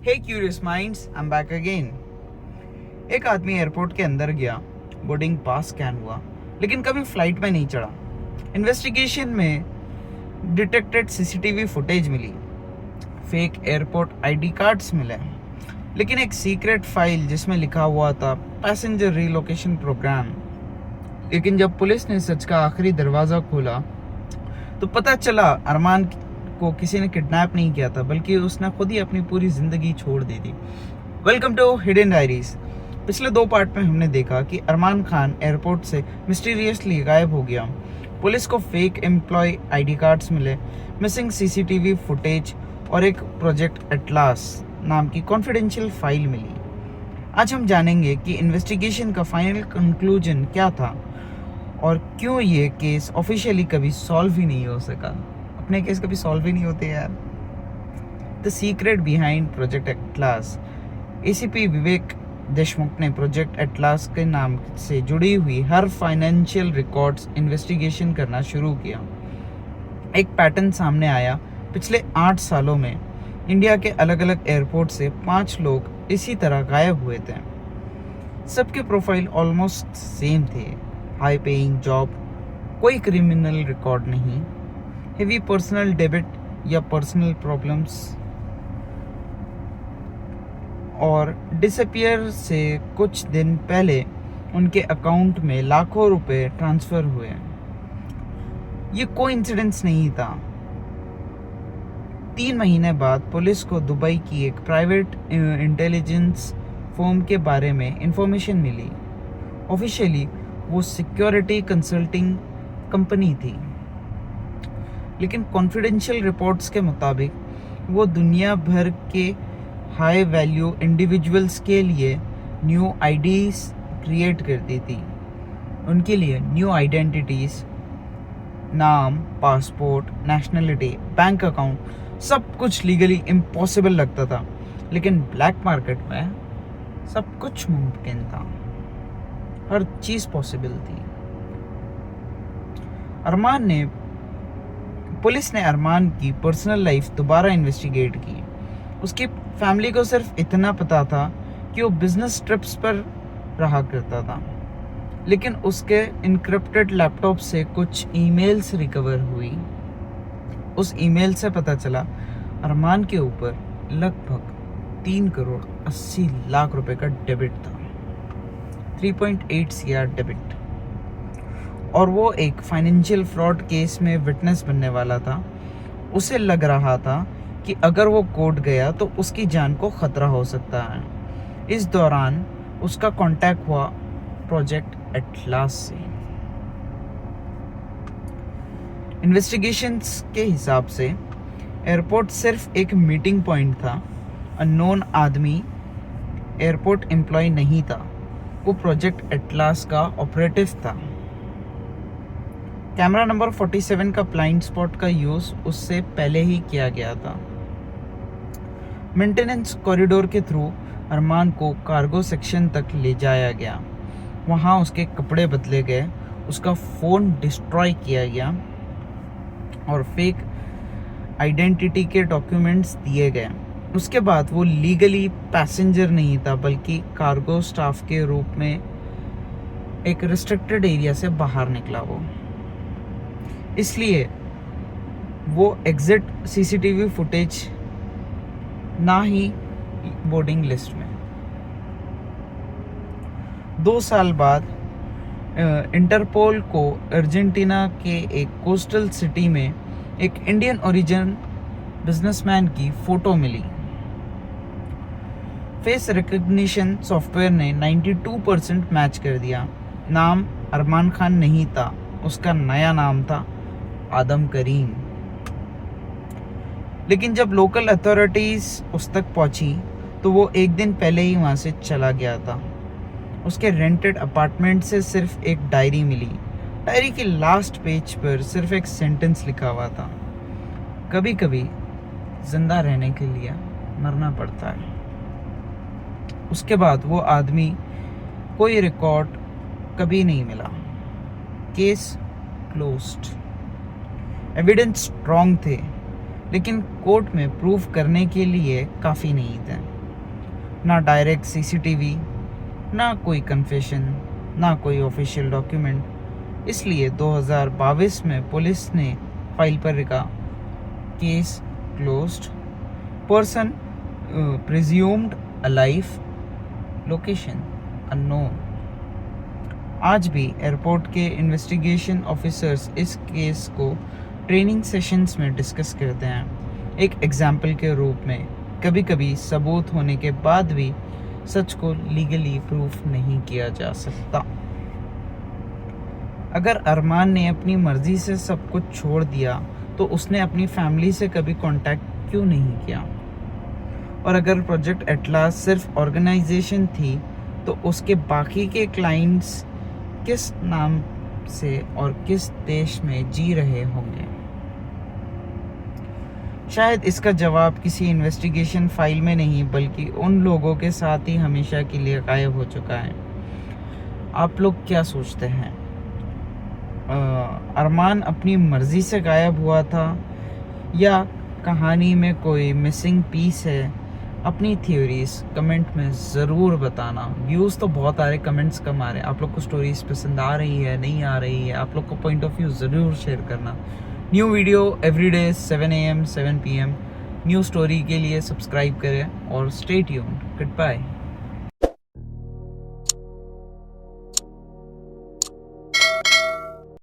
Hey curious minds, I am back again. एक आदमी airport के अंदर गया, बोर्डिंग पास स्कैन हुआ, लेकिन कभी फ्लाइट में नहीं चढ़ा। इन्वेस्टिगेशन में डिटेक्टेड सीसीटीवी फुटेज मिली, फेक एयरपोर्ट आईडी कार्ड्स मिले, लेकिन एक सीक्रेट फाइल जिसमें लिखा हुआ था पैसेंजर रीलोकेशन प्रोग्राम। लेकिन जब पुलिस ने सच का आखिरी दरवाज़ा खोला तो पता चला अरमान को किसी ने किडनैप नहीं किया था, बल्कि उसने खुद ही अपनी पूरी जिंदगी छोड़ दी थी। Welcome to hidden diaries. पिछले 2 पार्ट में हमने देखा कि अरमान खान एयरपोर्ट से मिस्टीरियसली गायब हो गया। पुलिस को फेक एम्प्लॉय आईडी कार्ड्स मिले, मिसिंग सीसीटीवी फुटेज और एक प्रोजेक्ट एटलास नाम की कॉन्फिडेंशियल फाइल मिली। आज हम जानेंगे कि इन्वेस्टिगेशन का फाइनल कंक्लूजन क्या था और क्यों ये केस ऑफिशियली कभी सॉल्व ही नहीं हो सका। अपने केस कभी सॉल्व ही नहीं होते यार। The secret behind project Atlas. ACP Vivek Deshmukh ने प्रोजेक्ट एटलास के नाम से जुड़ी हुई हर फाइनेंशियल रिकॉर्ड्स इन्वेस्टिगेशन करना शुरू किया। एक पैटर्न सामने आया। पिछले 8 सालों में इंडिया के अलग अलग एयरपोर्ट से 5 लोग इसी तरह गायब हुए थे। सबके प्रोफाइल ऑलमोस्ट सेम थे। हाई पेइंग जॉब, कोई क्रिमिनल रिकॉर्ड नहीं, हेवी पर्सनल डेबिट या पर्सनल प्रॉब्लम्स, और डिसअपियर से कुछ दिन पहले उनके अकाउंट में लाखों रुपए ट्रांसफर हुए। ये कोइंसिडेंस नहीं था। 3 महीने बाद पुलिस को दुबई की एक प्राइवेट इंटेलिजेंस फर्म के बारे में इंफॉर्मेशन मिली। ऑफिशियली वो सिक्योरिटी कंसल्टिंग कंपनी थी, लेकिन कॉन्फिडेंशियल रिपोर्ट्स के मुताबिक वो दुनिया भर के हाई वैल्यू इंडिविजुअल्स के लिए न्यू आईडीज क्रिएट करती थी। उनके लिए न्यू आइडेंटिटीज, नाम, पासपोर्ट, नेशनलिटी, बैंक अकाउंट, सब कुछ लीगली इम्पॉसिबल लगता था, लेकिन ब्लैक मार्केट में सब कुछ मुमकिन था। हर चीज़ पॉसिबल थी। पुलिस ने अरमान की पर्सनल लाइफ दोबारा इन्वेस्टिगेट की। उसकी फैमिली को सिर्फ इतना पता था कि वो बिजनेस ट्रिप्स पर रहा करता था, लेकिन उसके इनक्रिप्टेड लैपटॉप से कुछ ईमेल्स रिकवर हुई। उस ईमेल से पता चला अरमान के ऊपर लगभग 3 करोड़ 80 लाख रुपए का डेबिट था, 3.8 CR डेबिट, और वो एक फाइनेंशियल फ्रॉड केस में विटनेस बनने वाला था। उसे लग रहा था कि अगर वो कोर्ट गया तो उसकी जान को खतरा हो सकता है। इस दौरान उसका कांटेक्ट हुआ प्रोजेक्ट एटलास से। इन्वेस्टिगेशंस के हिसाब से एयरपोर्ट सिर्फ एक मीटिंग पॉइंट था। अननोन आदमी एयरपोर्ट एम्प्लॉय नहीं था, वो प्रोजेक्ट एटलास का ऑपरेटिव था। कैमरा नंबर 47 का ब्लाइंड स्पॉट का यूज़ उससे पहले ही किया गया था। मेंटेनेंस कॉरिडोर के थ्रू अरमान को कार्गो सेक्शन तक ले जाया गया। वहाँ उसके कपड़े बदले गए, उसका फ़ोन डिस्ट्रॉय किया गया और फेक आइडेंटिटी के डॉक्यूमेंट्स दिए गए। उसके बाद वो लीगली पैसेंजर नहीं था, बल्कि कार्गो स्टाफ के रूप में एक रिस्ट्रिक्टेड एरिया से बाहर निकला वो। इसलिए वो एग्जिट सीसीटीवी फुटेज ना ही बोर्डिंग लिस्ट में। 2 साल बाद इंटरपोल को अर्जेंटीना के एक कोस्टल सिटी में एक इंडियन ओरिजिन बिजनेसमैन की फ़ोटो मिली। फेस रिकग्निशन सॉफ्टवेयर ने 92% मैच कर दिया। नाम अरमान खान नहीं था, उसका नया नाम था आदम करीम। लेकिन जब लोकल अथॉरिटीज़ उस तक पहुंची तो वो एक दिन पहले ही वहाँ से चला गया था। उसके रेंटेड अपार्टमेंट से सिर्फ एक डायरी मिली। डायरी के लास्ट पेज पर सिर्फ एक सेंटेंस लिखा हुआ था, कभी कभी जिंदा रहने के लिए मरना पड़ता है। उसके बाद वो आदमी कोई रिकॉर्ड कभी नहीं मिला। Case closed. एविडेंस स्ट्रॉन्ग थे, लेकिन कोर्ट में प्रूफ करने के लिए काफ़ी नहीं थे। ना डायरेक्ट सीसीटीवी, ना कोई कन्फेशन, ना कोई ऑफिशियल डॉक्यूमेंट। इसलिए 2022 में पुलिस ने फाइल पर लिखा case closed, person presumed alive, location unknown. आज भी एयरपोर्ट के इन्वेस्टिगेशन ऑफिसर्स इस केस को ट्रेनिंग सेशंस में डिस्कस करते हैं एक एग्जाम्पल के रूप में। कभी कभी सबूत होने के बाद भी सच को लीगली प्रूफ नहीं किया जा सकता। अगर अरमान ने अपनी मर्जी से सब कुछ छोड़ दिया तो उसने अपनी फैमिली से कभी कांटेक्ट क्यों नहीं किया? और अगर प्रोजेक्ट एटलास सिर्फ ऑर्गेनाइजेशन थी तो उसके बाकी के क्लाइंट्स किस नाम से और किस देश में जी रहे होंगे? शायद इसका जवाब किसी इन्वेस्टिगेशन फाइल में नहीं बल्कि उन लोगों के साथ ही हमेशा के लिए गायब हो चुका है। आप लोग क्या सोचते हैं? अरमान अपनी मर्जी से गायब हुआ था या कहानी में कोई मिसिंग पीस है? अपनी थ्योरीज कमेंट में ज़रूर बताना। व्यूज़ तो बहुत आ रहे, कमेंट्स कम आ रहे। आप लोग को स्टोरीज पसंद आ रही है, नहीं आ रही है? आप लोग को पॉइंट ऑफ व्यू ज़रूर शेयर करना। New video everyday 7 AM 7 PM। New story के लिए सब्सक्राइब करें और स्टे ट्यून्ड। Good bye.